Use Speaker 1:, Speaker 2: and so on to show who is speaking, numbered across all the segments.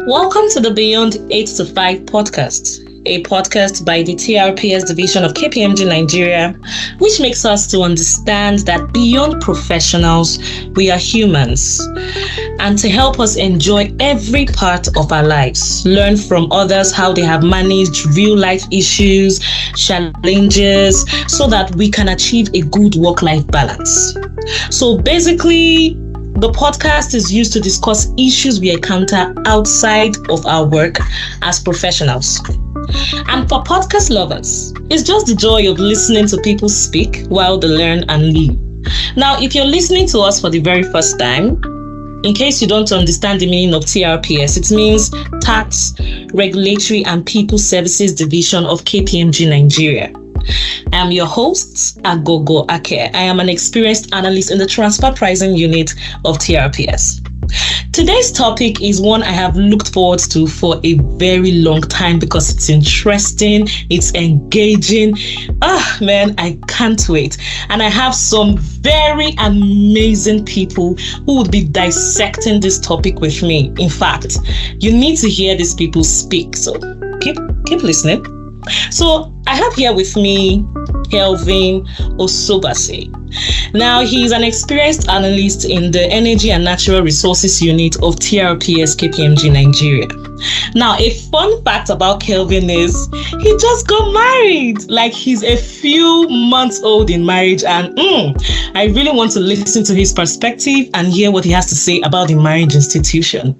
Speaker 1: Welcome to the Beyond 8 to 5 podcast, a podcast by the TRPS division of KPMG Nigeria, which makes us to understand that beyond professionals, we are humans, and to help us enjoy every part of our lives, learn from others how they have managed real life issues, challenges, so that we can achieve a good work-life balance. So basically, the podcast is used to discuss issues we encounter outside of our work as professionals. And for podcast lovers, it's just the joy of listening to people speak while they learn and live. Now, if you're listening to us for the very first time, in case you don't understand the meaning of TRPS, it means Tax, Regulatory and People Services Division of KPMG Nigeria. I am your host, Aghogho Akeh. I am an experienced analyst in the transfer pricing unit of TRPS. Today's topic is one I have looked forward to for a very long time because it's interesting, it's engaging. Man, I can't wait. And I have some very amazing people who would be dissecting this topic with me. In fact, you need to hear these people speak. So keep listening. So I have here with me Kelvin Osobase. Now, he's an experienced analyst in the Energy and Natural Resources Unit of TRPS KPMG Nigeria. Now, a fun fact about Kelvin is he just got married. Like, he's a few months old in marriage, and I really want to listen to his perspective and hear what he has to say about the marriage institution.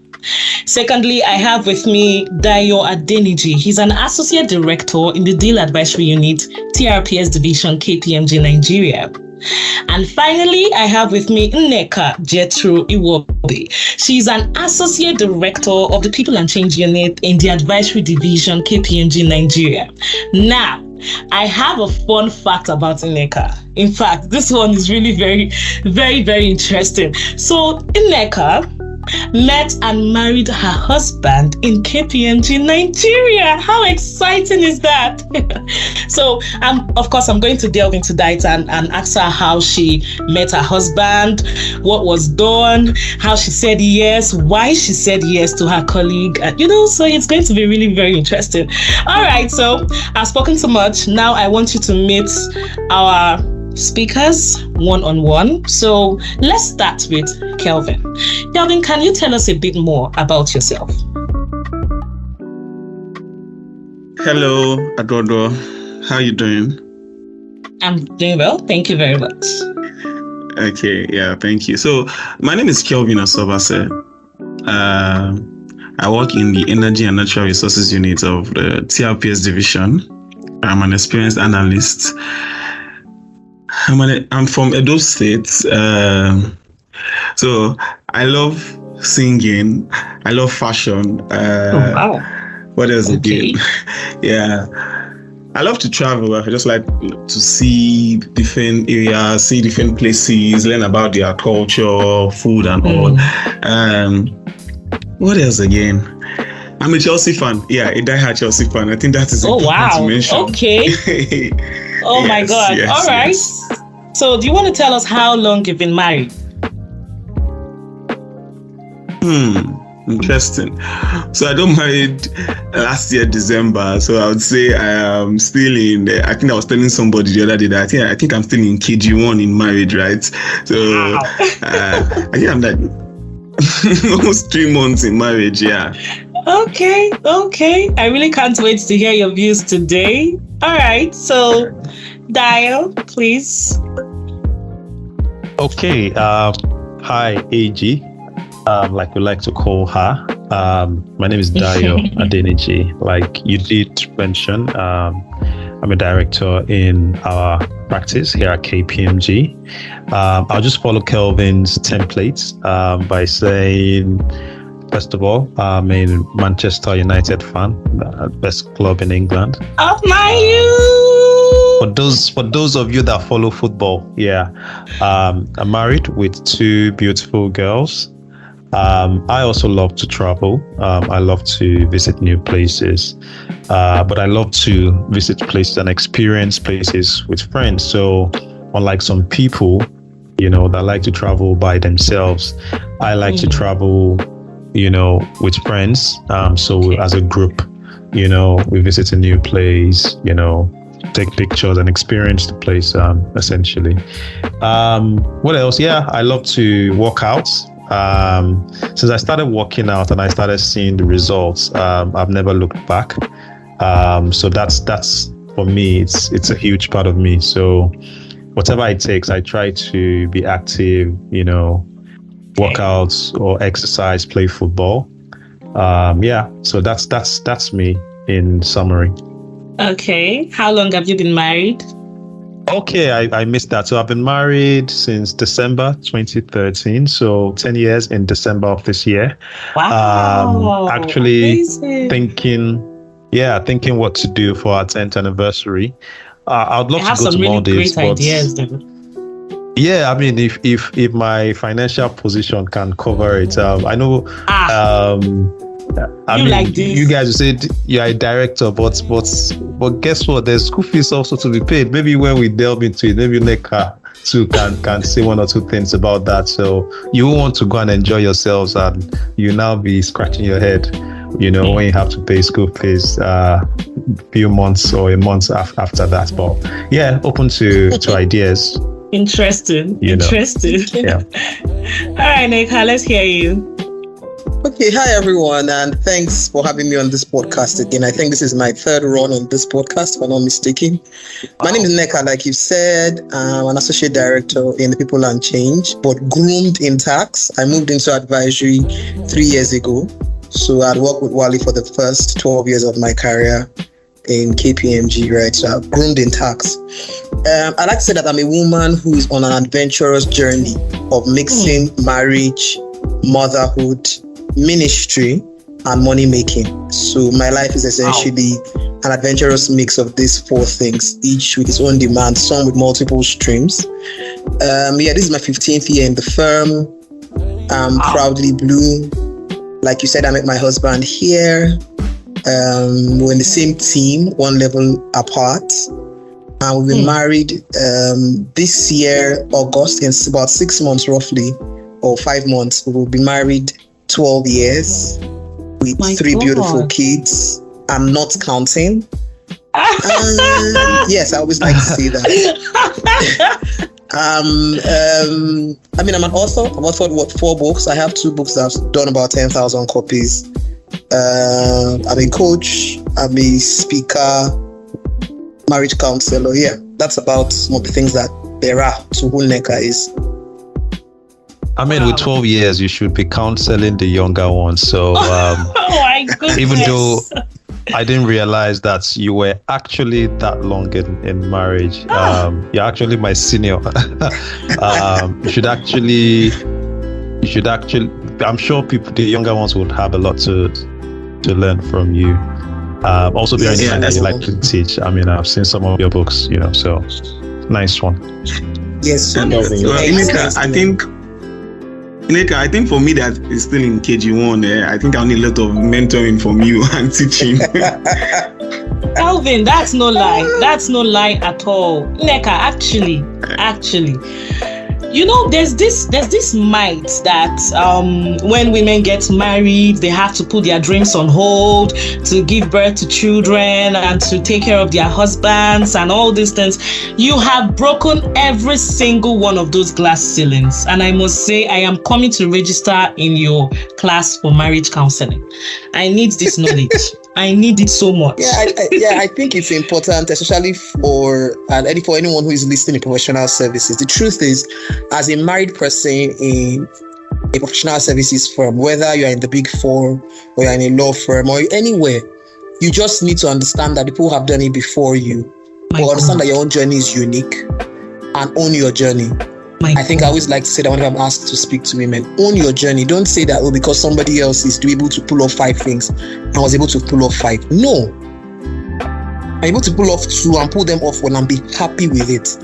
Speaker 1: Secondly, I have with me Dayo Adeniji. He's an associate director in the Deal Advisory Unit, TRPS Division, KPMG Nigeria. And finally, I have with me Nneka Jethro-Iruobe. She's an associate director of the People and Change Unit in the Advisory Division, KPMG Nigeria. Now, I have a fun fact about Nneka. In fact, this one is really very, very, very interesting. So, Nneka met and married her husband in KPMG Nigeria. How exciting is that? So of course I'm going to delve into that and ask her how she met her husband, what was done, how she said yes, why she said yes to her colleague, so it's going to be really very interesting. All right, so I've spoken too much. Now I want you to meet our speakers one-on-one. So let's start with Kelvin. Kelvin, can you tell us a bit more about yourself?
Speaker 2: Hello, Aghogho. How are you doing?
Speaker 1: I'm doing well. Thank you very much.
Speaker 2: Okay, yeah, thank you. So my name is Kelvin Osobase. I work in the Energy and Natural Resources Unit of the TRPS division. I'm an experienced analyst. I'm from Edo State, so I love singing. I love fashion.
Speaker 1: Wow.
Speaker 2: What else again? Yeah, I love to travel. I just like to see different areas, see different places, learn about their culture, food, and all. What else again? I'm a Chelsea fan. Yeah, a diehard Chelsea fan. I think that is important to mention.
Speaker 1: Okay. Oh my God.
Speaker 2: Yes,
Speaker 1: all right.
Speaker 2: Yes.
Speaker 1: So do you want to tell us how long you've been married?
Speaker 2: Interesting. So I got married last year, December. So I would say I am still I think I was telling somebody the other day that I think I'm still in KG1 in marriage, right? So
Speaker 1: Wow.
Speaker 2: I think I'm like almost 3 months in marriage, yeah.
Speaker 1: Okay. I really can't wait to hear your views today. All right, so Dayo, please.
Speaker 3: Okay. Hi, AG. Like we like to call her. My name is Dayo Adeniji. Like you did mention, I'm a director in our practice here at KPMG. I'll just follow Kelvin's templates by saying, first of all, I'm a Manchester United fan, the best club in England.
Speaker 1: Oh my
Speaker 3: For those of you that follow football, I'm married with 2 beautiful girls. I also love to travel. I love to visit new places, but I love to visit places and experience places with friends. So unlike some people, that like to travel by themselves, I like to travel with friends. So as a group, we visit a new place, take pictures and experience the place, essentially. What else? Yeah, I love to work out. Since I started working out and I started seeing the results, I've never looked back. So that's for me, it's a huge part of me. So whatever it takes, I try to be active, workouts or exercise, play football. So that's me in summary.
Speaker 1: Okay. How long have you been married?
Speaker 3: Okay, I missed that. So I've been married since December 2013. So 10 years in December of this year.
Speaker 1: Wow.
Speaker 3: Actually
Speaker 1: amazing.
Speaker 3: thinking what to do for our 10th anniversary. I'd love to go to
Speaker 1: really
Speaker 3: Maldives,
Speaker 1: great
Speaker 3: but
Speaker 1: ideas, though.
Speaker 3: yeah, I mean, if my financial position can cover it, I know. I mean,
Speaker 1: like this.
Speaker 3: You guys said you're a director, but guess what? There's school fees also to be paid. Maybe when we delve into it, maybe Nneka too can say one or two things about that. So you want to go and enjoy yourselves, and you now be scratching your head, when you have to pay school fees few months or a month after that. But yeah, open to ideas.
Speaker 1: Interesting.
Speaker 3: Yeah.
Speaker 1: All right, Nneka, let's hear you.
Speaker 4: Okay, hi everyone, and thanks for having me on this podcast again. I think this is my third run on this podcast, if I'm not mistaken. My name is Nneka, like you said. I'm an associate director in the People and Change, but groomed in tax. I moved into advisory 3 years ago. So I'd worked with Wally for the first 12 years of my career in KPMG, right? So I've groomed in tax. I like to say that I'm a woman who is on an adventurous journey of mixing marriage, motherhood, ministry, and money making. So my life is essentially an adventurous mix of these four things, each with its own demand, some with multiple streams. This is my 15th year in the firm. I'm proudly blue. Like you said, I met my husband here. We're in the same team, one level apart. And we've been married this year, August, in about 6 months roughly, or 5 months. We will be married 12 years with three beautiful kids. I'm not counting. Yes, I always like to say that. I'm an author. I've authored 4 books. I have 2 books that have done about 10,000 copies. I'm a coach. I'm a speaker, marriage counselor. Yeah, that's about some of the things that there are to who Nneka is.
Speaker 3: I mean, with 12 years, you should be counseling the younger ones. So,
Speaker 1: oh my goodness.
Speaker 3: Even though I didn't realize that you were actually that long in marriage, you're actually my senior. You should actually. I'm sure the younger ones would have a lot to learn from you. Also, bearing in mind that you like to teach. I mean, I've seen some of your books. So nice one.
Speaker 4: Yes,
Speaker 2: Nneka, I think for me that is still in KG1. I think I'll need a lot of mentoring from you and teaching.
Speaker 1: Kelvin, that's no lie. That's no lie at all. Nneka, actually, there's this might that when women get married, they have to put their dreams on hold to give birth to children and to take care of their husbands and all these things. You have broken every single one of those glass ceilings. And I must say, I am coming to register in your class for marriage counseling. I need this knowledge. I need it so much.
Speaker 4: I think it's important, especially for anyone who is listening in professional services. The truth is, as a married person in a professional services firm, whether you're in the Big Four or you're in a law firm or anywhere, you just need to understand that people have done it before you. But understand that your own journey is unique and own your journey. I think I always like to say that whenever I'm asked to speak to women, own your journey. Don't say that, because somebody else is able to pull off 5 things and was able to pull off 5. No. I'm able to pull off 2 and pull them off one and be happy with it.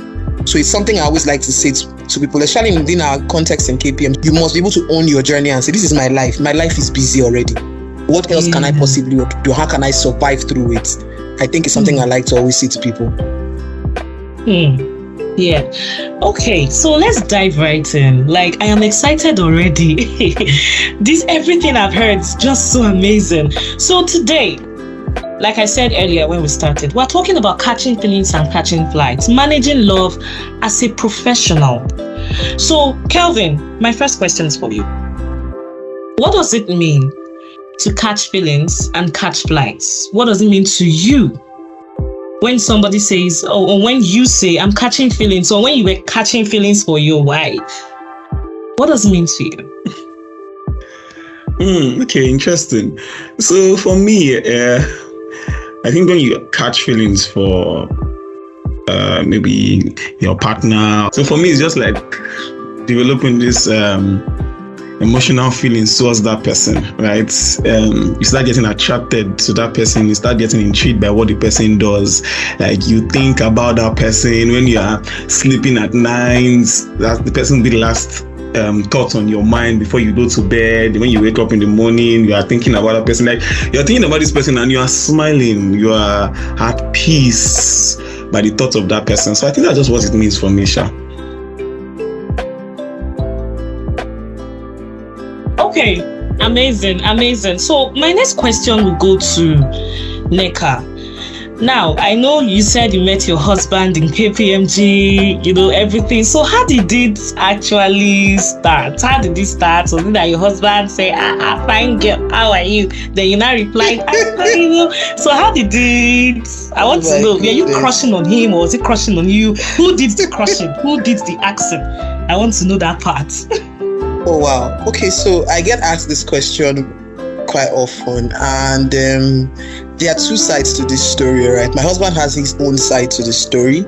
Speaker 4: So it's something I always like to say to people, especially within our context in KPM. You must be able to own your journey and say, this is my life. My life is busy already. What else can I possibly do? How can I survive through it? I think it's something I like to always say to people.
Speaker 1: Yeah. Okay, so let's dive right in. Like, I am excited already. This everything I've heard is just so amazing. So today, like I said earlier when we started, we're talking about catching feelings and catching flights, managing love as a professional. So, Kelvin, my first question is for you. What does it mean to catch feelings and catch flights? What does it mean to you when somebody says, or when you say, I'm catching feelings, or when you were catching feelings for your wife? What does it mean to you?
Speaker 2: Okay, interesting. So for me, I think when you catch feelings for maybe your partner, so for me it's just like developing this emotional feelings towards that person, right? You start getting attracted to that person, you start getting intrigued by what the person does. Like you think about that person when you are sleeping at night, that the person will be the last thoughts on your mind before you go to bed. When you wake up in the morning, you are thinking about that person. Like you're thinking about this person and you are smiling, you are at peace by the thought of that person. So I think that's just what it means for me, Sha.
Speaker 1: Okay, amazing. So my next question will go to Nneka. Now, I know you said you met your husband in KPMG, everything. So how did it actually start? How did it start? So that your husband say, fine girl, how are you? Then you now replied, So how did it? I want to know, were you crushing on him or was he crushing on you? Who did the crushing? Who did the accent? I want to know that part.
Speaker 4: Oh, wow. Okay, so I get asked this question quite often, and there are two sides to this story, right? My husband has his own side to the story,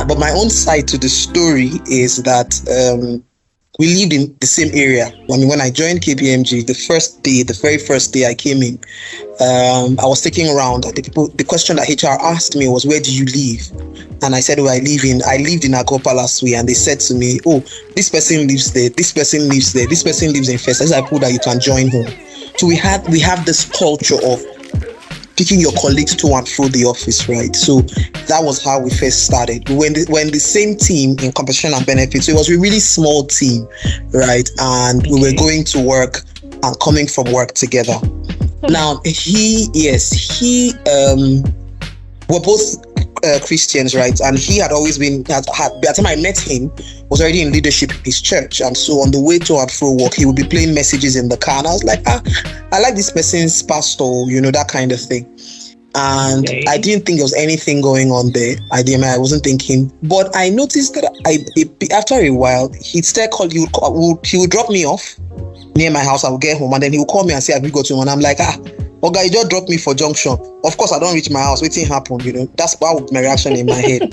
Speaker 4: but my own side to the story is that we lived in the same area. I mean, when I joined KPMG, the very first day I came in, I was taking around. The question that HR asked me was, "Where do you live?" And I said, I lived in Aghogho last week. And they said to me, "Oh, this person lives there. This person lives there. This person lives in First." I put that you can join home. So we have this culture of picking your colleagues to and fro the office, right? So that was how we first started. When the same team in compensation and benefits, so it was a really small team, right? And we were going to work and coming from work together. Now we're both Christians, right? And he had always been, by the time I met him, was already in leadership in his church. And so on the way to and fro work, he would be playing messages in the car. And I was like, I like this person's pastor, that kind of thing. And okay. I didn't think there was anything going on there. I wasn't thinking. But I noticed that after a while, he'd start calling, he would drop me off near my house. I would get home and then he would call me and say, "Have you got to?" And I'm like, "Okay, you just dropped me for junction." Of course, I don't reach my house. Waiting happen, That's what my reaction in my head.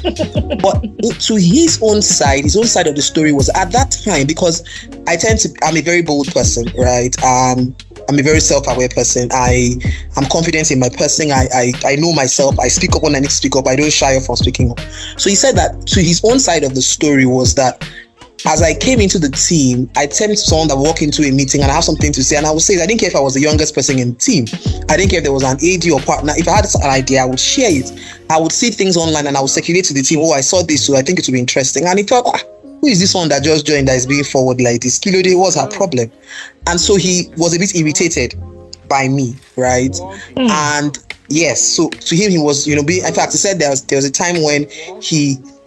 Speaker 4: But to his own side of the story was at that time, because I'm a very bold person, right? I'm a very self-aware person. I'm confident in my person. I know myself. I speak up when I need to speak up. I don't shy off from speaking up. So he said that to his own side of the story was that as I came into the team, I tend someone that walk into a meeting and I have something to say, and I would say, I didn't care if I was the youngest person in the team. I didn't care if there was an AD or partner. If I had an idea, I would share it. I would see things online and I would circulate to the team. "Oh, I saw this, so I think it would be interesting." And he thought, who is this one that just joined that is being forward like this? Kilo Day was her problem. And so he was a bit irritated by me, right? And yes, so to him, he was, in fact, he said there was a time when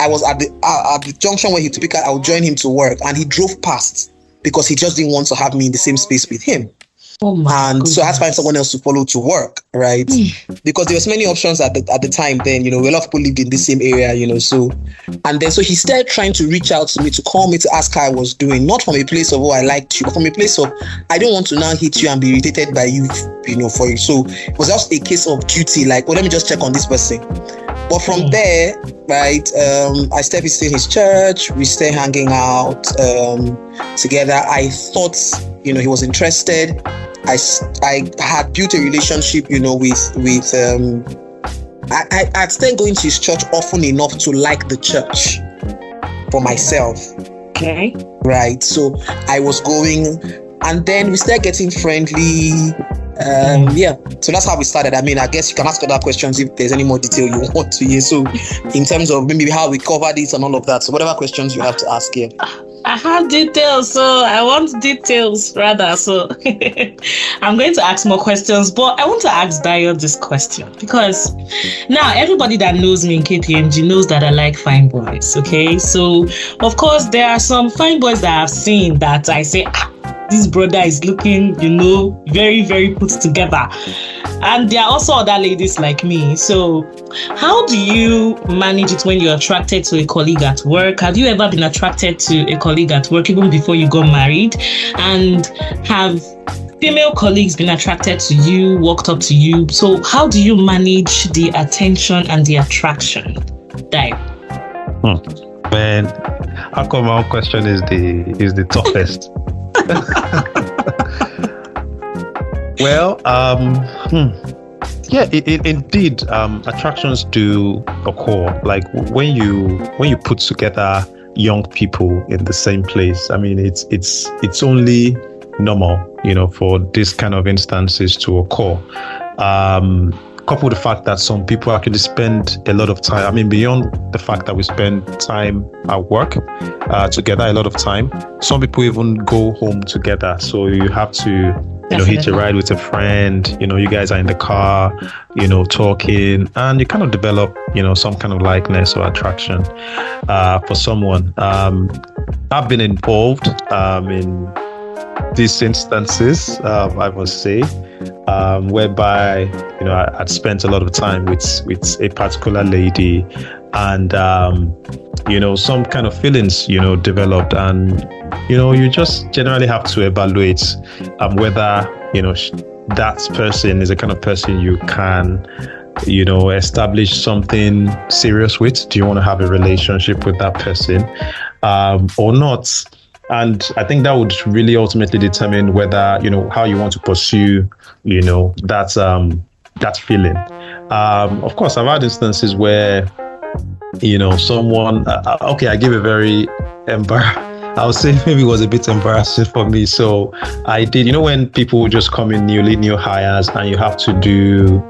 Speaker 4: I was at the junction where he typically, I would join him to work, and he drove past because he just didn't want to have me in the same space with him. So I had to find someone else to follow to work, right? Because there was many options at the time then, a lot of people lived in the same area, so he started trying to reach out to me, to call me, to ask how I was doing, not from a place of, "Oh, I liked you," but from a place of, "I don't want to now hit you and be irritated by you, for you." So it was just a case of duty, like, "Well, let me just check on this person." But from there, right, I started visiting his church. We started hanging out together. I thought, he was interested. I had built a relationship, with I'd started going to his church often enough to like the church for myself.
Speaker 1: Okay.
Speaker 4: Right. So I was going, and then we started getting friendly. Yeah, so that's how we started. I mean, I guess you can ask other questions if there's any more detail you want to hear. So in terms of maybe how we covered it and all of that, so whatever questions you have to ask here.
Speaker 1: I have details, so I want details rather. So I'm going to ask more questions, but I want to ask Dayo this question because now everybody that knows me in KPMG knows that I like fine boys. Okay, so of course there are some fine boys that I've seen that I say, this brother is looking, very, very put together. And there are also other ladies like me. So how do you manage it when you're attracted to a colleague at work? Have you ever been attracted to a colleague at work even before you got married? And have female colleagues been attracted to you, walked up to you? So how do you manage the attention and the attraction? Dayo.
Speaker 3: Man, how come my own question is the toughest? Well, yeah, indeed, attractions do occur. Like when you put together young people in the same place. I mean, it's only normal, for this kind of instances to occur. Coupled with the fact that some people actually spend a lot of time. I mean, beyond the fact that we spend time at work together, a lot of time. Some people even go home together. So you have to, hit a ride with a friend. You guys are in the car, talking, and you kind of develop, some kind of likeness or attraction for someone. I've been involved in these instances, I must say. Whereby I'd spent a lot of time with a particular lady, and some kind of feelings developed, and you just generally have to evaluate whether that person is the kind of person you can establish something serious with. Do you want to have a relationship with that person or not? And I think that would really ultimately determine whether, how you want to pursue, that feeling. Of course, I've had instances where, someone, I give a very I would say maybe it was a bit embarrassing for me. So I did, when people just come in new hires and you have to do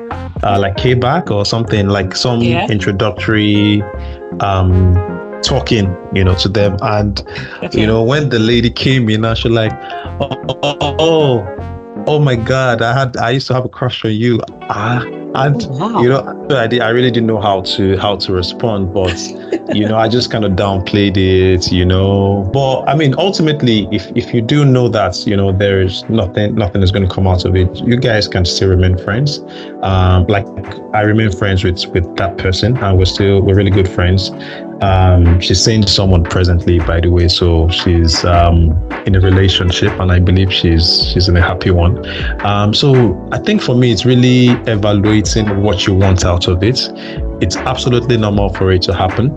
Speaker 3: like payback or something, like some introductory talking to them, and when the lady came in, I was like, oh my God, I used to have a crush on you. And I really didn't know how to respond, but I just kind of downplayed it, but I mean, ultimately, if you do know that there is nothing is going to come out of it, you guys can still remain friends. Like I remain friends with that person, and we're really good friends. She's seeing someone presently, by the way, so she's in a relationship, and I believe she's in a happy one. So I think for me, it's really evaluating what you want out of it. It's absolutely normal for it to happen.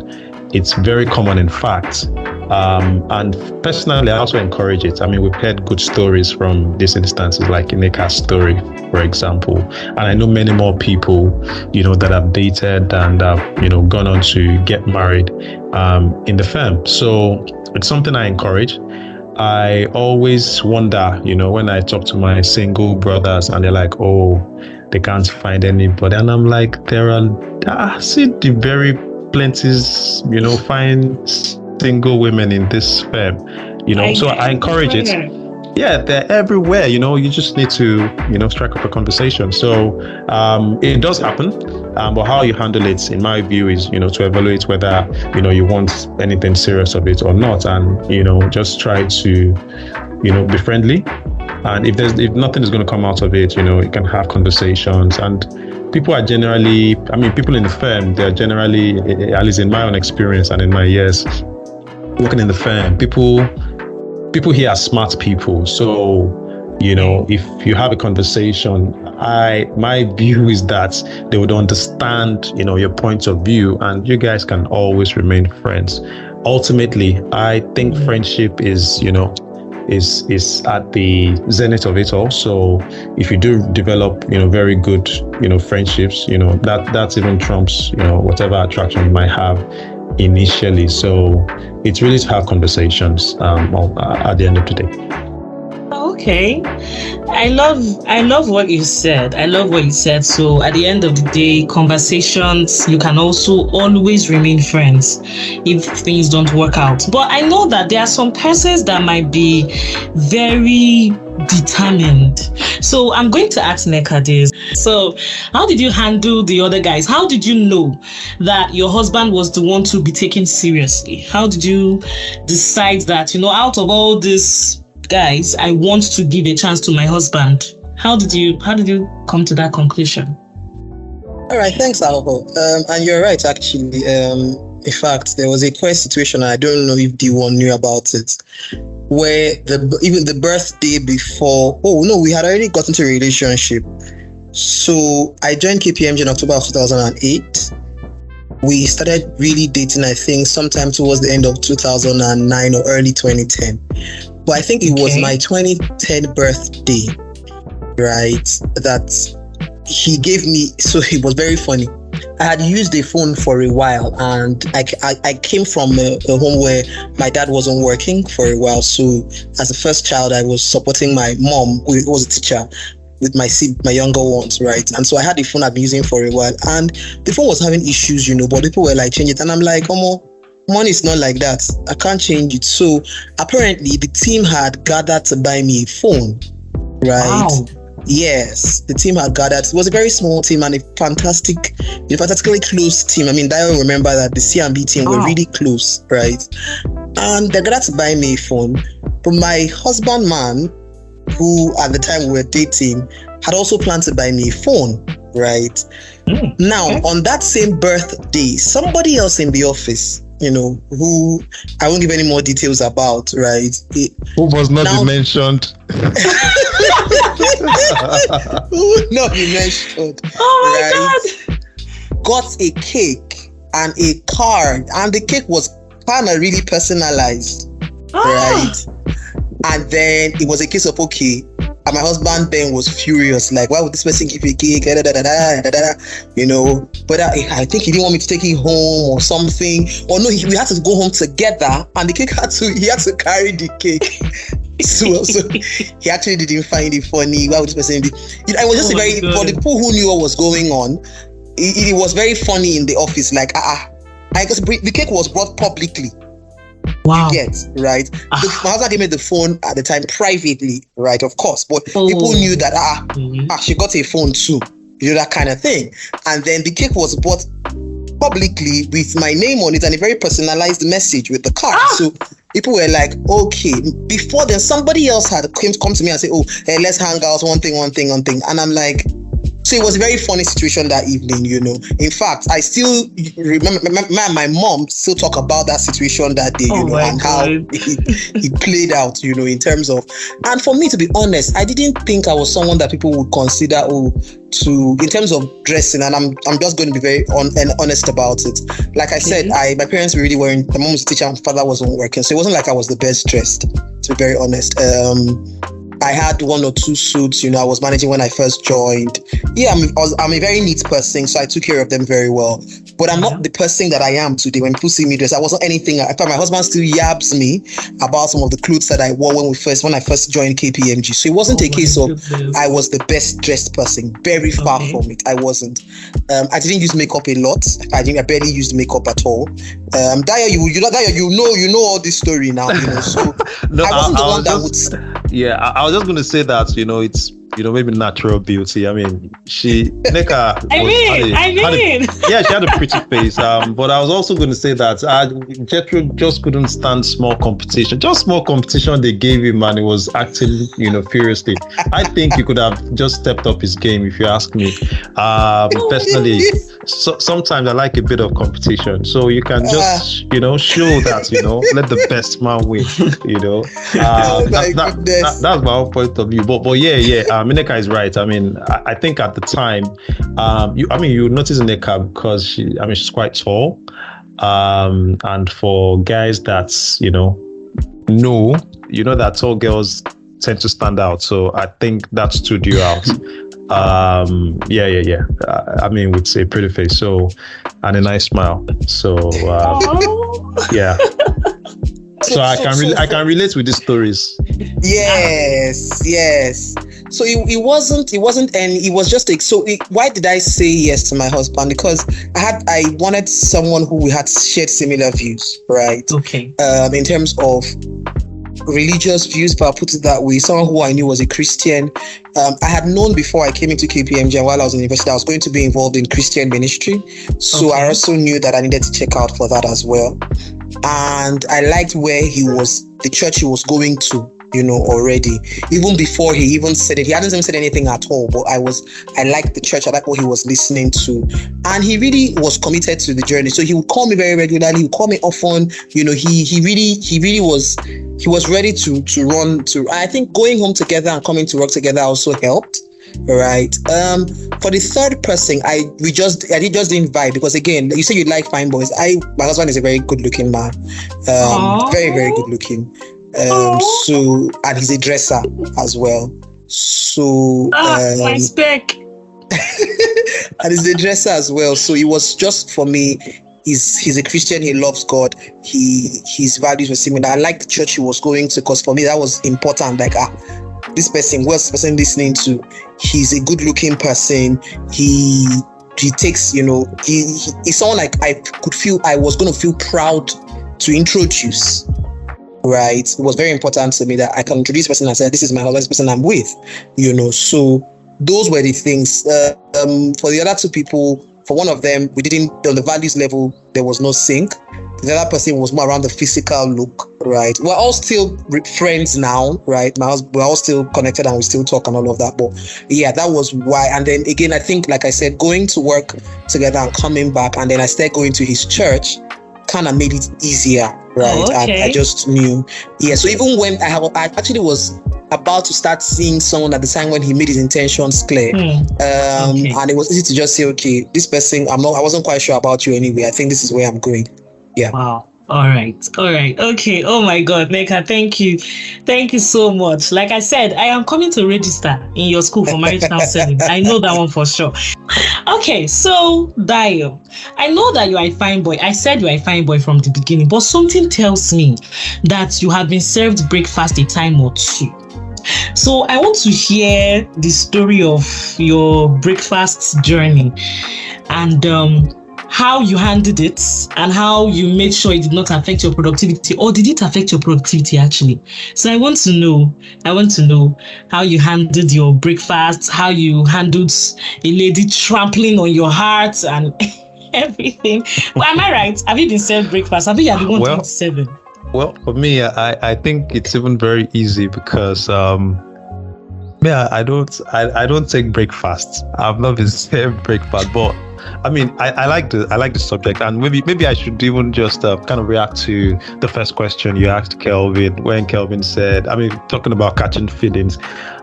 Speaker 3: It's very common, in fact. And personally, I also encourage it. I mean, we've heard good stories from these instances, like Nneka's story, for example. And I know many more people, that have dated and have, gone on to get married in the firm. So it's something I encourage. I always wonder, when I talk to my single brothers and they're like, oh, they can't find anybody. And I'm like, I see the very plenty, fine single women in this firm, so I encourage it. Yeah, they're everywhere, you just need to, strike up a conversation. So it does happen, but how you handle it, in my view, is, to evaluate whether, you want anything serious of it or not. And, just try to, be friendly. And if nothing is going to come out of it, you can have conversations. And people are generally, people in the firm, they're generally, at least in my own experience and in my years working in the firm, people here are smart people. So, if you have a conversation, my view is that they would understand, your point of view, and you guys can always remain friends. Ultimately, I think friendship is at the zenith of it all. So if you do develop, very good, friendships, that even trumps, whatever attraction you might have initially. So it's really to have conversations at the end of the day.
Speaker 1: Okay. I love what you said. I love what you said. So at the end of the day, conversations, you can also always remain friends if things don't work out. But I know that there are some persons that might be very determined. So I'm going to ask Nneka this. So how did you handle the other guys? How did you know that your husband was the one to be taken seriously? How did you decide that, out of all these guys, I want to give a chance to my husband? How did you come to that conclusion?
Speaker 4: All right, thanks, Aghogho. And you're right, actually. In fact, there was a quest situation, and I don't know if D1 knew about it, where even the birthday before, we had already got into a relationship. So I joined KPMG in October of 2008. We started really dating, I think, sometime towards the end of 2009 or early 2010. But I think it was my 2010 birthday, right, that he gave me. So it was very funny. I had used the phone for a while, and I came from a home where my dad wasn't working for a while. So as a first child, I was supporting my mom, who was a teacher, with my younger ones, right? And so I had the phone I've been using for a while, and the phone was having issues, but people were like, change it. And I'm like, money is not like that. I can't change it. So apparently the team had gathered to buy me a phone, right?
Speaker 1: Wow.
Speaker 4: Yes, the team had gathered. It was a very small team and a fantastically close team. I mean, Dayo, remember that the C&B team were really close, right? And they gathered to buy me a phone. But my husband, man, who at the time we were dating, had also planned to buy me a phone, right? Now, on that same birthday, somebody else in the office, who I won't give any more details about, right?
Speaker 3: Who was not mentioned?
Speaker 4: Who would not be mentioned?
Speaker 1: Oh my
Speaker 4: God! Got a cake and a card, and the cake was kind of really personalized, right? And then it was a case of and my husband then was furious, like, why would this person give you a cake? But I think he didn't want me to take it home or something. Or no, we had to go home together, and the cake he had to carry the cake. so he actually didn't find it funny. Why would this person it was just for the people who knew what was going on, it was very funny in the office, like because the cake was brought publicly.
Speaker 1: Wow.
Speaker 4: You get, right? My husband gave me the phone at the time privately, right? Of course, but people knew that she got a phone too, that kind of thing. And then the cake was bought publicly with my name on it and a very personalized message with the card. So people were like, okay. Before then, somebody else had come to me and say, hey, let's hang out, one thing. And I'm like, so it was a very funny situation that evening, In fact, I still remember my mom still talk about that situation that day, and how it played out, in terms of. And for me, to be honest, I didn't think I was someone that people would consider in terms of dressing, and I'm just going to be very honest about it. Like I said, my parents really weren't. My mom was a teacher, and father wasn't working, so it wasn't like I was the best dressed. To be very honest, I had one or two suits, I was managing when I first joined. Yeah, I'm a very neat person, so I took care of them very well. But I'm not the person that I am today. When people see me dress, I wasn't anything. In fact, my husband still yabs me about some of the clothes that I wore when I first joined KPMG. So it wasn't a case of I was the best dressed person. Very far from it. I wasn't. I didn't use makeup a lot. I barely used makeup at all. Dayo, you know all this story now. So
Speaker 3: no,
Speaker 4: I wasn't the one that would.
Speaker 3: Yeah, I was just going to say that it's maybe natural beauty. I mean, Nneka. Yeah, she had a pretty face. But I was also going to say that Jethro just couldn't stand small competition. Just small competition they gave him, and it was acting, furiously. I think he could have just stepped up his game, if you ask me. Personally, sometimes I like a bit of competition, so you can just, show that, let the best man win. That's my own point of view. But yeah. Nneka is right. I mean, I think at the time, you notice Nneka because she's quite tall. And for guys that, know that tall girls tend to stand out. So I think that stood you out. Yeah. With a pretty face, so, and a nice smile. So, yeah. So I can relate with these stories.
Speaker 4: Yes. So it wasn't any. It was just why did I say yes to my husband? Because I wanted someone who we had shared similar views, right?
Speaker 1: Okay.
Speaker 4: In terms of religious views, but I'll put it that way. Someone who I knew was a Christian. I had known before I came into KPMG, and while I was in university, I was going to be involved in Christian ministry. So I also knew that I needed to check out for that as well. And I liked where the church he was going to, already. Even before he even said it, he hadn't even said anything at all, but I liked the church. I liked what he was listening to. And he really was committed to the journey. So he would call me very regularly. He would call me often. He really was ready to run to. I think going home together and coming to work together also helped. Right. For the third person, I just didn't vibe, because again, you say you like fine boys. My husband is a very good looking man. Very, very good looking. So, and he's a dresser as well. So
Speaker 1: my spec.
Speaker 4: and he's a dresser as well. So it was just, for me, he's a Christian, he loves God, his values were similar. I liked the church he was going to, because for me that was important. Like, this person, what's the person listening to? He's a good-looking person. He takes, he's someone like I was going to feel proud to introduce. Right, it was very important to me that I can introduce this person and say, this is my husband, this person I'm with. So those were the things. For the other two people, for one of them, we didn't, on the values level, there was no sync. The other person was more around the physical look, right? We're all still friends now, right? We're all still connected and we still talk and all of that. But yeah, that was why. And then again, I think, like I said, going to work together and coming back, and then I started going to his church, kind of made it easier, right?
Speaker 1: Oh, okay.
Speaker 4: And I just knew. Yeah, so even when I actually was about to start seeing someone at the time when he made his intentions clear. And it was easy to just say, okay, this person, I wasn't quite sure about you anyway. I think this is where I'm going. Yeah.
Speaker 1: Wow. All right. Okay. Oh my God, Nneka, thank you. Thank you so much. Like I said, I am coming to register in your school for marriage counseling. I know that one for sure. Okay, so Dayo, I know that you are a fine boy. I said you are a fine boy from the beginning, but something tells me that you have been served breakfast a time or two. So I want to hear the story of your breakfast journey and how you handled it and how you made sure it did not affect your productivity, or did it affect your productivity actually? So I want to know how you handled your breakfast, how you handled a lady trampling on your heart and everything. Well, am I right? Have you been served breakfast? Have you had the 127?
Speaker 3: Well, for me, I think it's even very easy because I don't take breakfast. I've not been served breakfast, but I mean, I like the subject, and maybe I should even just kind of react to the first question you asked Kelvin, when Kelvin said, talking about catching feelings.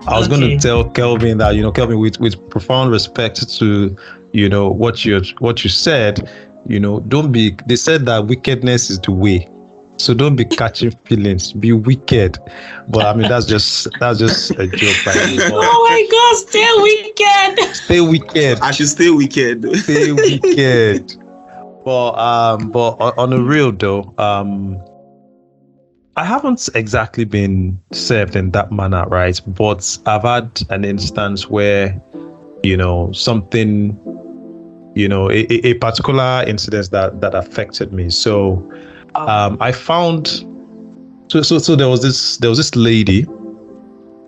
Speaker 3: I was going to tell Kelvin that, Kelvin, with profound respect to, what you said, they said that wickedness is the way. So don't be catching feelings, be wicked. But that's just a joke.
Speaker 1: Oh my God, stay wicked.
Speaker 3: Stay wicked.
Speaker 2: I should stay wicked.
Speaker 3: Stay wicked. But on the real though, I haven't exactly been served in that manner, right? But I've had an instance where, something, a particular incident that affected me. So I found so there was this lady,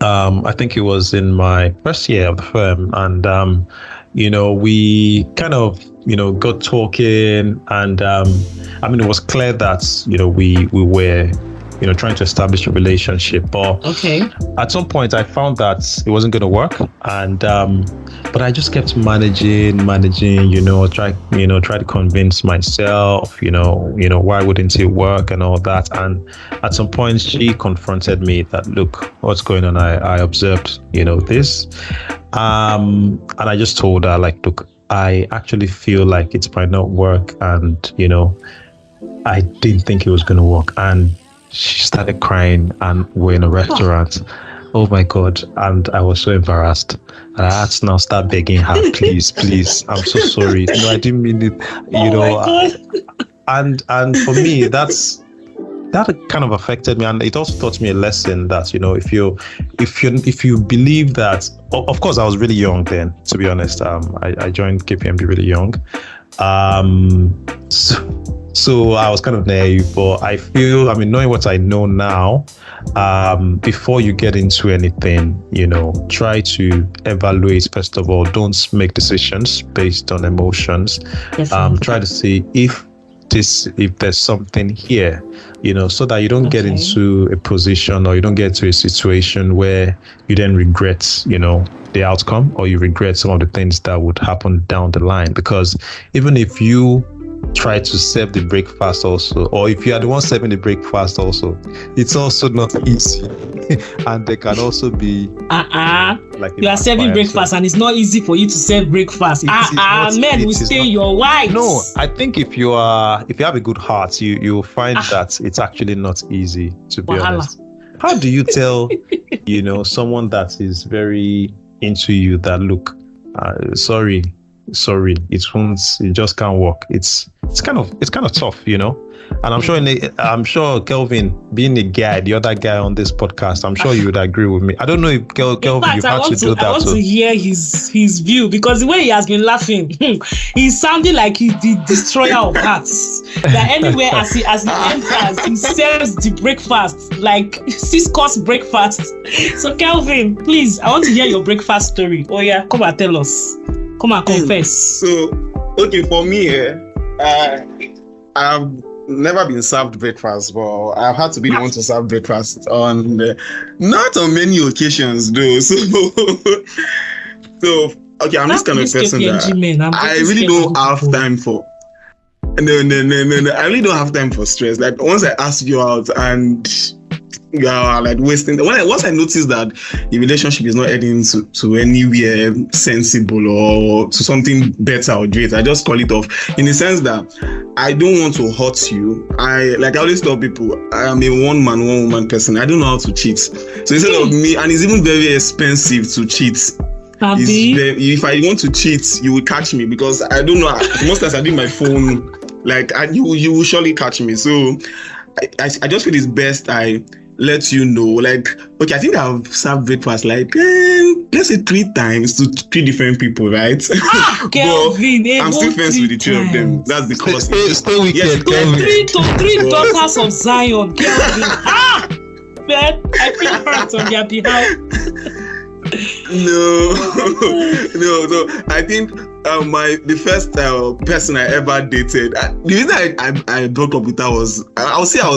Speaker 3: I think it was in my first year of the firm, and we kind of got talking, and it was clear that we were trying to establish a relationship, but at some point I found that it wasn't going to work, and but I just kept managing, try to convince myself, why wouldn't it work and all that. And at some point she confronted me that, look, what's going on? I observed, this, and I just told her, like, look, I actually feel like it might not work, and I didn't think it was going to work. And she started crying, and we're in a restaurant. Oh my God. And I was so embarrassed. And I had to now start begging her, please, I'm so sorry. I didn't mean it,
Speaker 1: My God.
Speaker 3: And for me, that's that kind of affected me, and it also taught me a lesson that, you know, if you believe that, of course I was really young then, to be honest. I joined KPMG really young. So I was kind of naive, but I feel, I mean, knowing what I know now, before you get into anything, you know, try to evaluate first of all. Don't make decisions based on emotions. Try to see if there's something here, you know, so that you don't get into a position, or you don't get to a situation where you then regret, you know, the outcome, or you regret some of the things that would happen down the line. Because even if you try to serve the breakfast also, or if you are the one serving the breakfast also, it's also not easy. And there can also be
Speaker 1: like you are serving breakfast, and it's not easy for you to serve breakfast. Men will stay your wives.
Speaker 3: No, I think if you have a good heart, you'll find that it's actually not easy, to be honest. How do you tell you know, someone that is very into you that, look, sorry, it just can't work? It's kind of tough, you know. And I'm sure Kelvin, being a guy, the other guy on this podcast, I'm sure you would agree with me. I don't know if Kelvin, you've had to do that.
Speaker 1: I want to hear his view, because the way he has been laughing, he's sounding like he's the destroyer of hearts. That anywhere as he enters, he serves the breakfast, like 6-course breakfast. So Kelvin, please, I want to hear your breakfast story. Oh yeah, come and tell us. Come and confess.
Speaker 2: So, okay, for me, I've never been served breakfast, but I've had to be the one to serve breakfast on not on many occasions though. So okay, I'm this kind of person that I really don't have time for. No. I really don't have time for stress. Like, once I ask you out and you are like wasting. Once I notice that the relationship is not heading to anywhere sensible or to something better or great, I just call it off. In the sense that I don't want to hurt you. I always tell people, I am a one-man, one-woman person. I don't know how to cheat. So instead of me, and it's even very expensive to cheat. If I want to cheat, you will catch me, because I don't know. Most times I do my phone. You will surely catch me. So I just feel it's best I let you know. Like, okay, I think I've served breakfast like let's say 3 times to 3 different people, right?
Speaker 1: Kelvin,
Speaker 2: I'm still friends with the 3 of them. That's because
Speaker 3: stay wicked, Kelvin.
Speaker 1: 3 daughters of Zion, Kelvin. Man, I feel hurt on their behalf.
Speaker 2: No. So I think the first person I ever dated, the reason I broke up with her was, I was still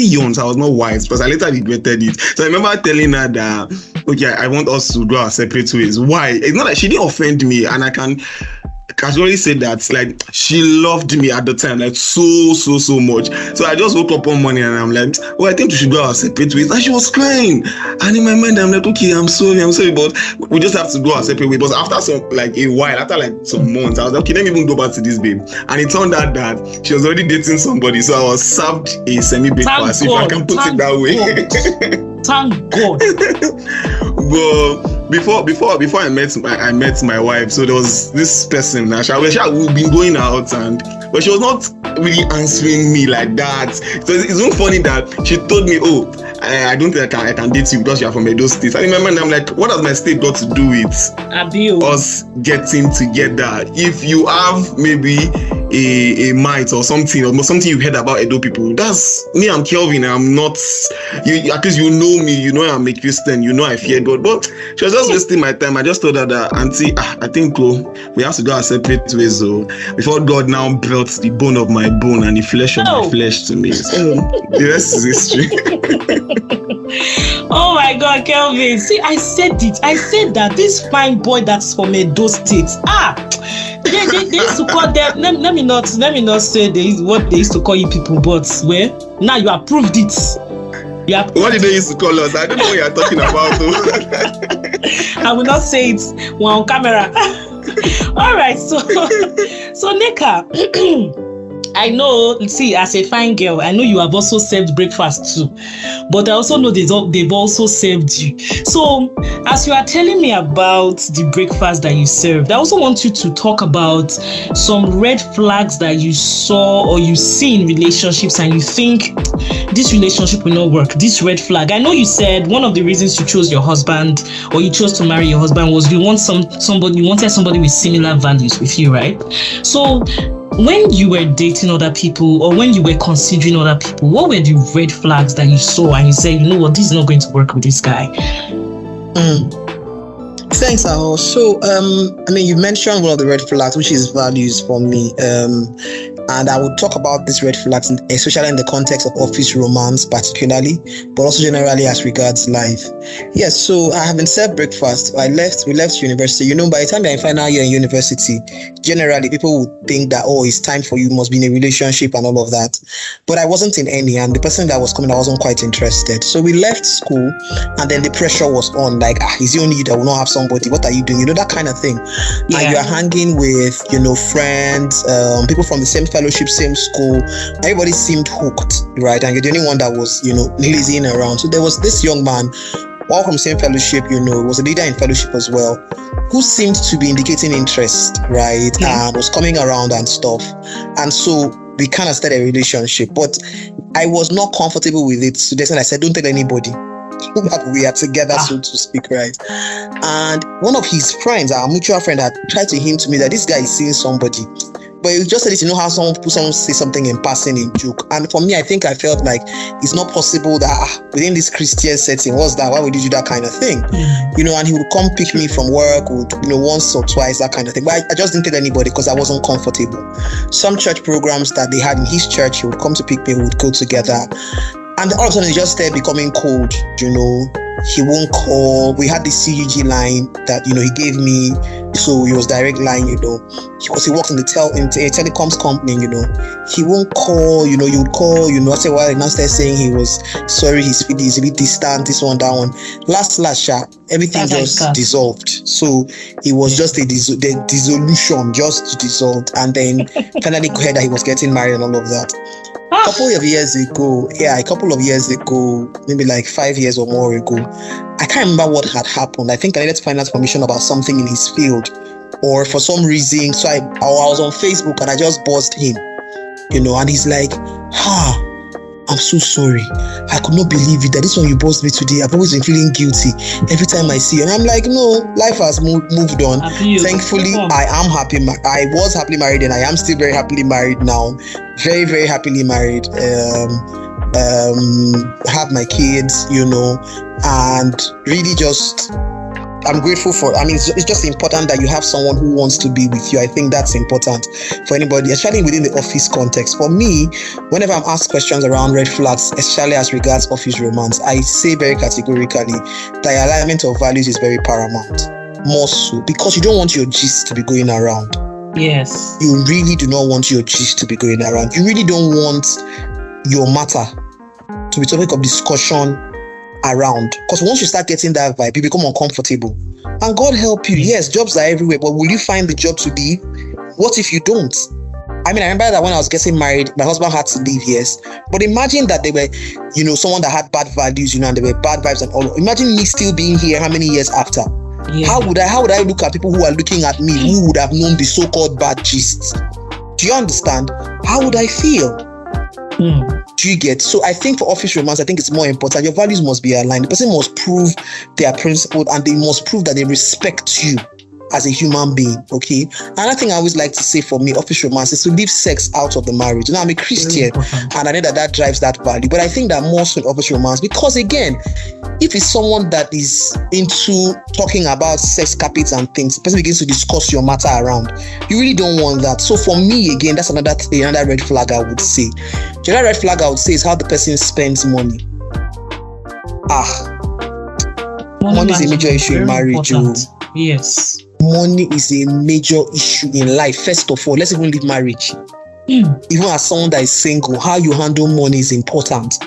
Speaker 2: young, so I was not wise, because I later regretted it. So I remember telling her that, okay, I want us to go our separate ways. Why? It's not like she didn't offend me, and I can casually say that, like, she loved me at the time, like so much. So I just woke up one morning and I'm like, oh, I think we should go our separate ways. And she was crying, and in my mind I'm like, okay, I'm sorry, but we just have to go our separate ways. But after some months, I was like, okay, let me even go back to this babe. And it turned out that she was already dating somebody, so I was served a semi-breakfast, if I can put it that way.
Speaker 1: Thank God.
Speaker 2: But before I met my wife, so there was this person. We've been going out, but she was not really answering me like that. So it's even funny that she told me, oh, I don't think I can date you because you are from Edo State. And in my mind, I'm like, what has my state got to do with us getting together? If you have maybe a mite or something you heard about Edo people, that's me. I'm Kelvin. I'm not you. At least you know me. You know I'm a Christian. You know I fear God. But she was just wasting my time. I just told her that, auntie, I think we have to go our separate ways. So before God now brought the bone of my bone and the flesh of my flesh to me. So the rest is history.
Speaker 1: Oh my God, Kelvin. See, I said it. I said that this fine boy that's from Edo State. They used to call them. Let me not say what they used to call you people, but now you have proved it.
Speaker 2: What did they used to call us? I don't know what you're talking about.
Speaker 1: I will not say it on camera. All right, so Nneka, I know, see, as a fine girl, I know you have also served breakfast too. But I also know they've also served you. So, as you are telling me about the breakfast that you served, I also want you to talk about some red flags that you saw or you see in relationships and you think this relationship will not work. This red flag. I know you said one of the reasons you chose your husband or you chose to marry your husband was you wanted somebody with similar values with you, right? So when you were dating other people or when you were considering other people, what were the red flags that you saw and you said, you know what, this is not going to work with this guy?
Speaker 4: Thanks, Aho. So, you mentioned one of the red flags, which is values for me. And I would talk about these red flags, especially in the context of office romance, particularly, but also generally as regards life. Yes, so I haven't served breakfast. We left university. By the time you're in final year in university, generally people would think that, it's time for you, must be in a relationship and all of that. But I wasn't in any, and the person that was coming, I wasn't quite interested. So we left school, and then the pressure was on, like, is it only you that will not have somebody? What are you doing? That kind of thing. Yeah. And you're hanging with, friends, people from the same fellowship, same school. Everybody seemed hooked, right? And you're the only one that was, lazying around. So there was this young man, all from same fellowship, was a leader in fellowship as well, who seemed to be indicating interest, right? And was coming around and stuff. And so we kind of started a relationship, but I was not comfortable with it. So that's when I said, don't tell anybody that we are together, so to speak, right? And one of his friends, our mutual friend, had tried to hint to me that this guy is seeing somebody. But you just said it, how someone say something in passing in joke. And for me, I think I felt like it's not possible that within this Christian setting, what's that? Why would you do that kind of thing? And he would come pick me from work, once or twice, that kind of thing. But I just didn't tell anybody because I wasn't comfortable. Some church programs that they had in his church, he would come to pick me, we would go together. And all of a sudden, it just started becoming cold, He won't call. We had the CUG line that, he gave me. So it was direct line, because he works in a telecoms company, He won't call, you would call, after a while, he now started saying he was sorry, his feed is a bit distant, this one, that one. Last, everything just dissolved. So it was just the dissolution just dissolved. And then finally heard that he was getting married and all of that. A couple of years ago, maybe like 5 years or more ago, I can't remember what had happened. I think I needed to find out information about something in his field, or for some reason. So I was on Facebook and I just buzzed him, and he's like, I'm so sorry. I could not believe it that this one you buzzed me today. I've always been feeling guilty every time I see you. And I'm like, no, life has moved on. Thankfully, I am happy. I was happily married and I am still very happily married now. Very, very happily married. Have my kids, and really just, I'm grateful for, it's just important that you have someone who wants to be with you. I think that's important for anybody, especially within the office context. For me, whenever I'm asked questions around red flags, especially as regards office romance, I say very categorically that alignment of values is very paramount. More so, because you don't want your gist to be going around.
Speaker 1: Yes.
Speaker 4: You really do not want your gist to be going around. You really don't want your matter to be topic of discussion around, because once you start getting that vibe, you become uncomfortable. And God help you, yes, jobs are everywhere, but will you find the job to be? What if you don't? I remember that when I was getting married, my husband had to leave, yes, but imagine that they were, someone that had bad values, and there were bad vibes and all. Imagine me still being here how many years after? Yeah. How would I look at people who are looking at me who would have known the so-called bad gist? Do you understand? How would I feel? Do you get? So I think for office romance, I think it's more important. Your values must be aligned. The person must prove they are principled and they must prove that they respect you as a human being, okay? Another thing I always like to say for me, office romance, is to leave sex out of the marriage. I'm a Christian and I know that drives that value, but I think that more so in office romance, because again, if it's someone that is into talking about sex, carpets and things, the person begins to discuss your matter around. You really don't want that. So for me, again, that's another red flag I would say. The other red flag I would say is how the person spends money. Money is a major issue in marriage.
Speaker 1: Yes.
Speaker 4: Money is a major issue in life. First of all, let's even leave marriage. Even as someone that is single, how you handle money is important.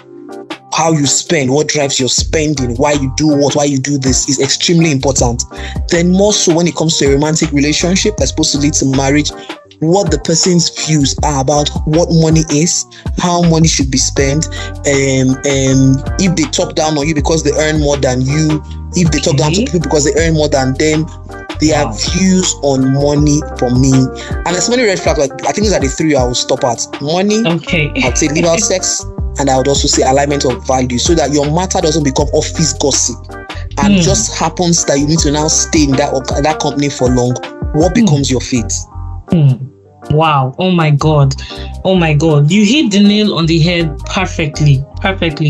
Speaker 4: How you spend, what drives your spending, why you do what, why you do this is extremely important. Then more so when it comes to a romantic relationship that's supposed to lead to marriage, what the person's views are about what money is, how money should be spent, if they talk down on you because they earn more than you, if they talk down to people because they earn more than them, their views on money for me. And there's so many red flags. Like, I think these are the three I will stop at. Money, I'll say leave out sex, and I would also say alignment of value, so that your matter doesn't become office gossip. And just happens that you need to now stay in that company for long. What becomes your fate?
Speaker 1: Wow. Oh my God. You hit the nail on the head perfectly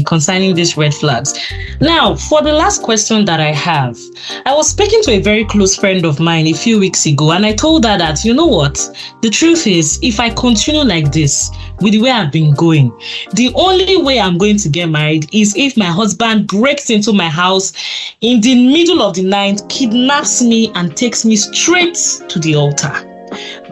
Speaker 1: concerning these red flags. Now, for the last question that I have, I was speaking to a very close friend of mine a few weeks ago, and I told her that, you know what? The truth is, if I continue like this, with the way I've been going, the only way I'm going to get married is if my husband breaks into my house in the middle of the night, kidnaps me, and takes me straight to the altar.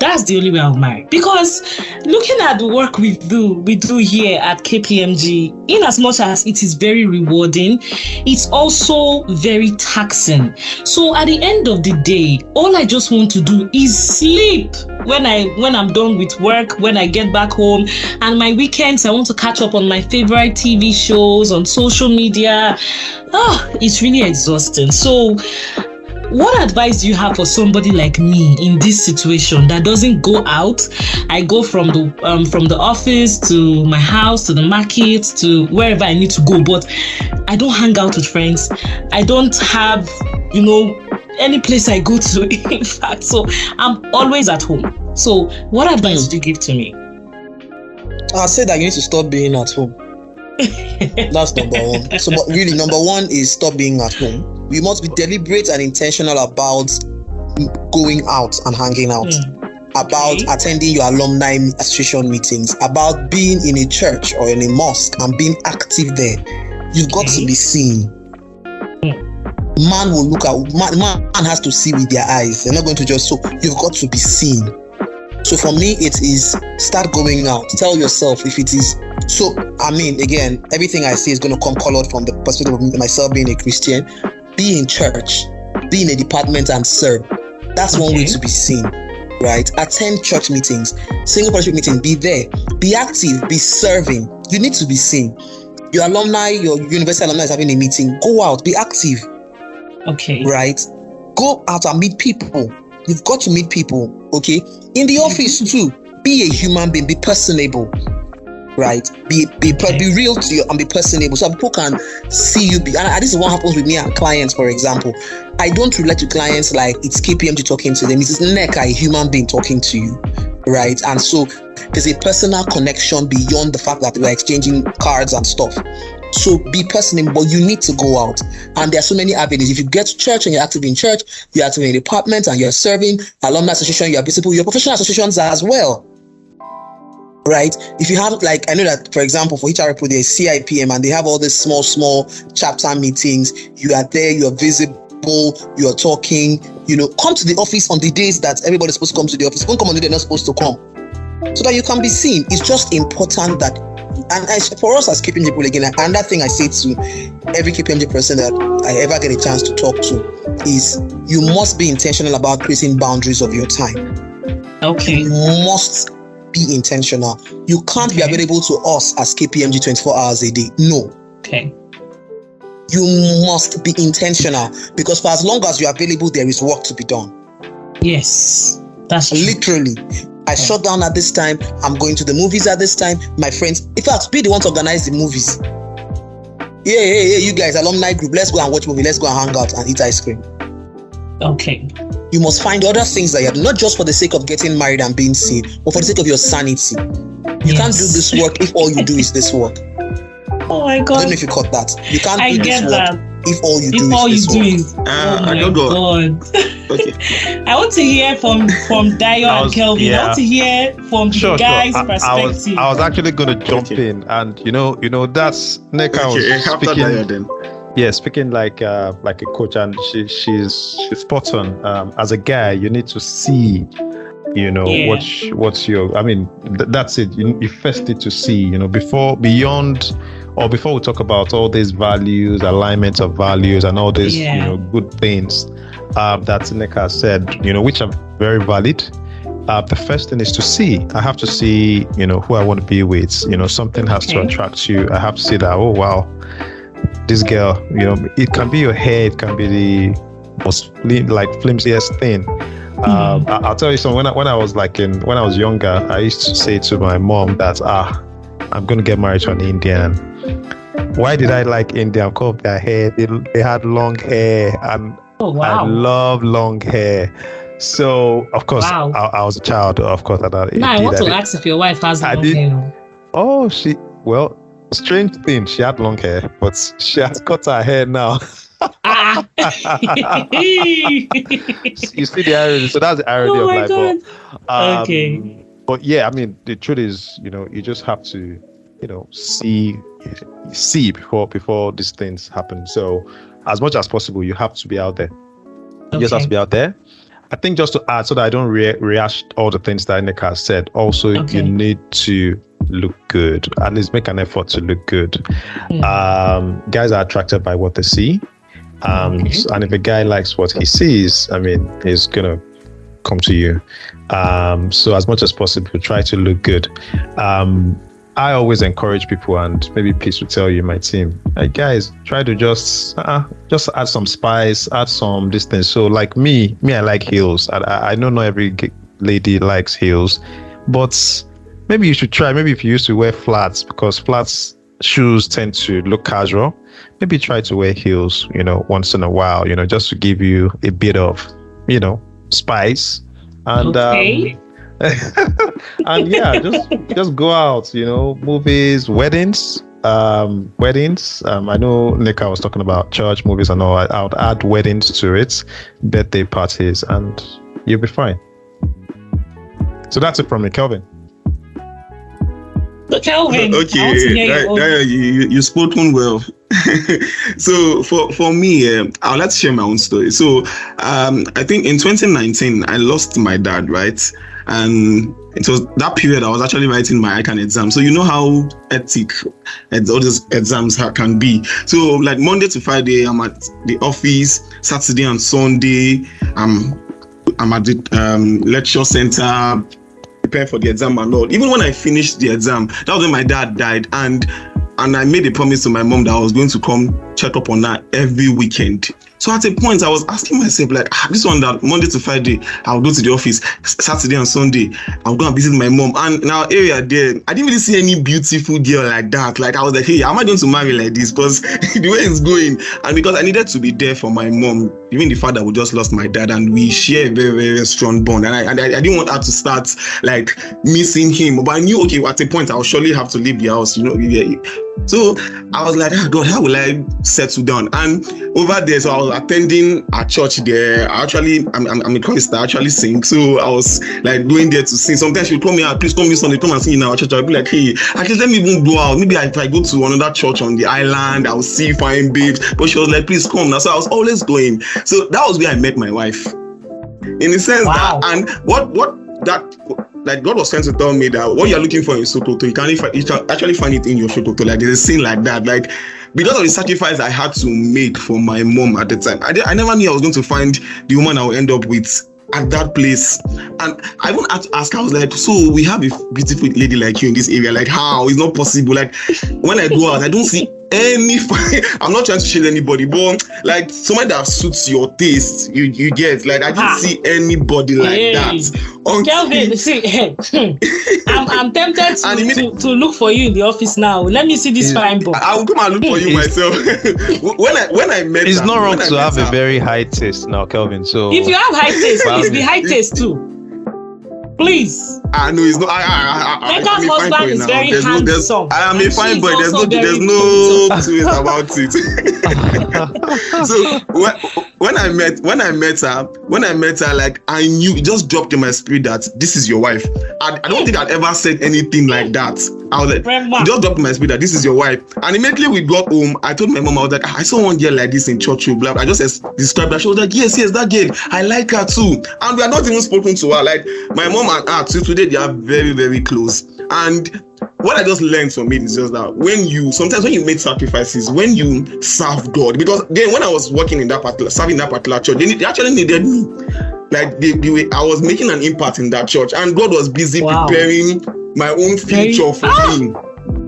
Speaker 1: That's the only way I'll marry. Because looking at the work we do here at KPMG, in as much as it is very rewarding, it's also very taxing. So at the end of the day, all I just want to do is sleep when I'm done with work, when I get back home. And my weekends, I want to catch up on my favorite TV shows, on social media. It's really exhausting. So what advice do you have for somebody like me in this situation that doesn't go out? I go from the office to my house to the market to wherever I need to go, but I don't hang out with friends. I don't have, any place I go to, in fact. So I'm always at home. So what advice do you give to me?
Speaker 4: I'll say that you need to stop being at home. That's number one. So, but really, number one is stop being at home. You must be deliberate and intentional about going out and hanging out, about attending your alumni association meetings, about being in a church or in a mosque and being active there. You've got to be seen. Man has to see with their eyes. They're not going to just, so you've got to be seen. So for me, it is start going out. Tell yourself if it is. So, again, everything I say is going to come colored from the perspective of myself being a Christian. Be in church, be in a department and serve. That's one way to be seen, right? Attend church meetings, single partnership meetings, be there, be active, be serving. You need to be seen. Your alumni, your university alumni is having a meeting. Go out, be active.
Speaker 1: Okay.
Speaker 4: Right? Go out and meet people. You've got to meet people, okay? In the office too, be a human being, be personable. Right, be real to you and be personable, so people can see you. And this is what happens with me and clients, for example. I don't relate to clients like it's KPMG talking to them. It's Nneka, a human being, talking to you, right? And so there's a personal connection beyond the fact that we're exchanging cards and stuff. So be personable, but you need to go out. And there are so many avenues. If you get to church and you're active in church, you're active in a department and you're serving, alumni association, you're visible, your professional associations as well. Right? If you have, like, I know that, for example, for HRP, there's CIPM and they have all these small chapter meetings. You are there, you're visible, you're talking, come to the office on the days that everybody's supposed to come to the office. Don't come on the day they're not supposed to come. So that you can be seen. It's just important that, and for us as KPMG people, again, another thing I say to every KPMG person that I ever get a chance to talk to is you must be intentional about creating boundaries of your time. Okay. You must be intentional. You can't be available to us as KPMG 24 hours a day. No. Okay. You must be intentional, because for as long as you're available, there is work to be done. Yes, that's true. Literally. I shut down at this time. I'm going to the movies at this time. My friends, in fact, be the one to organize the movies. Yeah, you guys, alumni group, let's go and watch movie. Let's go and hang out and eat ice cream. Okay. You must find other things that you have, not just for the sake of getting married and being seen, but for the sake of your sanity. You can't do this work if all you do is this work. Oh my God. I don't know if you caught that. You can't do this work if all you do is this work.
Speaker 1: I don't know. Okay. I want to hear from Dayo and Kelvin. I want to hear from the guys' perspective.
Speaker 3: I was actually going to jump in, and that's Nneka was speaking. Yeah, speaking like a coach, and she's spot on. As a guy, you need to see, what's your. That's it. You first need to see, before we talk about all these values, alignment of values, and all these good things that Nneka said, which are very valid. the first thing is to see. I have to see, who I want to be with. Something has to attract you. I have to see that, oh, wow, this girl, it can be your hair, it can be the most flimsiest thing. I'll tell you something. When I was when I was younger, I used to say to my mom that I'm going to get married to an Indian. Why did I like Indian? Because of their hair. They had long hair, and I love long hair. So of course, I was a child. Of course,
Speaker 1: I want to ask if your wife has long hair.
Speaker 3: Oh, strange thing. She had long hair, but she has cut her hair now. You see the irony. So that's the irony of life. But, okay. But yeah, I mean, the truth is, you just have to, see before these things happen. So as much as possible, you have to be out there. You just have to be out there. I think just to add, so that I don't rehash all the things that Nneka has said, also you need to look good. At least make an effort to look good. Guys are attracted by what they see. And if a guy likes what he sees, I mean, he's gonna come to you. So as much as possible, try to look good. I always encourage people, and maybe Peace will tell you, my team, hey guys, try to just add some spice, add some distance. So like me, I like heels. I know not every lady likes heels, but maybe you should try. Maybe if you used to wear flats, because flats shoes tend to look casual, maybe try to wear heels, once in a while, just to give you a bit of, spice. And and yeah, just go out, movies, weddings. I know Nneka was talking about church movies and all. I would add weddings to it, birthday parties, and you'll be fine. So that's it from me, Kelvin.
Speaker 1: So Kelvin,
Speaker 2: okay, you spoken well. So for me, I'd like to share my own story. So I think in 2019, I lost my dad, right? And it was that period I was actually writing my ICANN exam. So you know how hectic all these exams can be. So like Monday to Friday, I'm at the office. Saturday and Sunday, I'm at the lecture center, prepare for the exam and all. Even when I finished the exam, that was when my dad died, and I made a promise to my mom that I was going to come check up on her every weekend. So at a point, I was asking myself, like, this one that Monday to Friday, I'll go to the office. Saturday and Sunday, I'll go and visit my mom. And in our area there, I didn't really see any beautiful girl like that. Like, I was like, hey, how am I going to marry like this? Because the way it's going, and because I needed to be there for my mom, even the fact that we just lost my dad, and we share a very, very strong bond. And I didn't want her to start, like, missing him. But I knew, okay, at a point, I'll surely have to leave the house, So I was like, God, how will I settle down? And over there, so I was attending a church there. I'm a chorister, I actually sing. So I was like going there to sing. Sometimes she would call me out, please come this Sunday, come and sing in our church. I'll be like, hey, actually let me even go out. Maybe if I go to another church on the island, I'll see fine babes. But she was like, please come now. So I was always going. So that was where I met my wife. In a sense that, and what like God was trying to tell me that what you're looking for in Sokoto, you can actually find it in your Sokoto. Like there's a scene like that. Like because of the sacrifice I had to make for my mom at the time, I never knew I was going to find the woman I would end up with at that place. And I even had to ask, I was like, so we have a beautiful lady like you in this area, like how? It's not possible. Like when I go out, I don't see any I'm not trying to shade anybody, but like someone that suits your taste, you get, like I didn't see anybody like that.
Speaker 1: Kelvin, see, I'm tempted to look for you in the office now. Let me see this fine book.
Speaker 2: I will come and look for you myself. when I met
Speaker 3: it's not wrong to have a very high taste now, Kelvin. So
Speaker 1: if you have high taste, please be high taste too. Please.
Speaker 2: No, it's not.
Speaker 1: Nneka's husband is very handsome.
Speaker 2: I am a fine boy. There's no two ways about it. So when I met her, like I knew, it just dropped in my spirit that this is your wife. I don't think I'd ever said anything like that. I was like, it just dropped in my spirit that this is your wife. And immediately we got home, I told my mom, I was like, I saw one girl like this in church. I just described her. She was like, yes, that girl. I like her too. And we are not even spoken to her. Like my mom and her till today, they are very, very close. And what I just learned from it is just that sometimes when you make sacrifices, when you serve God, because then when I was working in serving that particular church, they actually needed me. like the way I was making an impact in that church, and God was busy preparing my own future for me.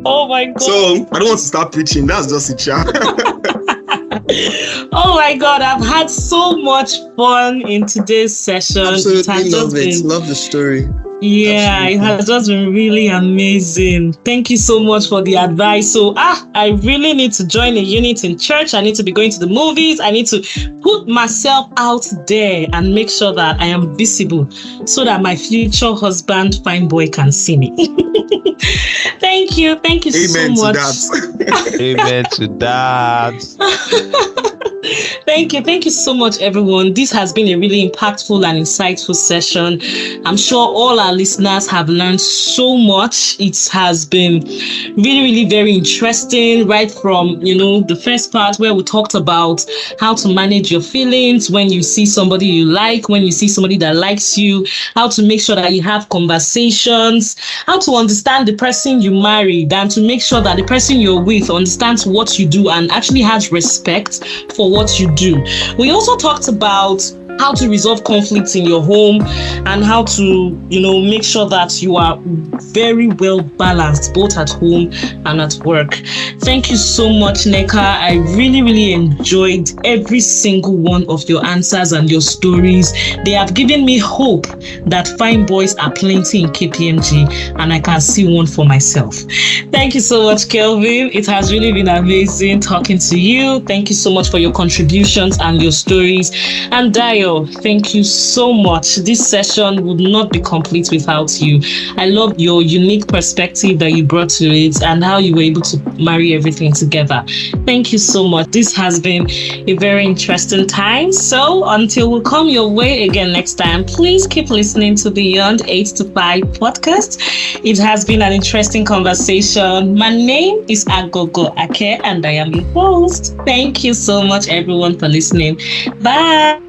Speaker 1: Oh my God.
Speaker 2: So I don't want to start preaching. That's just a chat.
Speaker 1: Oh my God, I've had so much fun in today's session.
Speaker 4: Absolutely love it. Love the story.
Speaker 1: Yeah, absolutely. It has just been really amazing. Thank you so much for the advice. So, I really need to join a unit in church. I need to be going to the movies. I need to put myself out there and make sure that I am visible so that my future husband, fine boy, can see me. Thank you. Thank you
Speaker 2: Amen
Speaker 1: so much.
Speaker 3: Amen to that.
Speaker 1: Thank you so much, everyone. This has been a really impactful and insightful session. I'm sure all our listeners have learned so much. It has been really, really very interesting, right from, the first part where we talked about how to manage your feelings when you see somebody you like, when you see somebody that likes you, how to make sure that you have conversations, how to understand the person you married, and to make sure that the person you're with understands what you do and actually has respect for what you do. We also talked about how to resolve conflicts in your home and how to, make sure that you are very well balanced both at home and at work. Thank you so much, Nneka. I really, really enjoyed every single one of your answers and your stories. They have given me hope that fine boys are plenty in KPMG and I can see one for myself. Thank you so much, Kelvin. It has really been amazing talking to you. Thank you so much for your contributions and your stories. And Dayo, thank you so much. This session would not be complete without you. I love your unique perspective that you brought to it and how you were able to marry everything together. Thank you so much. This has been a very interesting time. So until we come your way again next time, please keep listening to Beyond 8 to 5 podcast. It has been an interesting conversation. My name is Aghogho Akeh and I am your host. Thank you so much, everyone, for listening. Bye.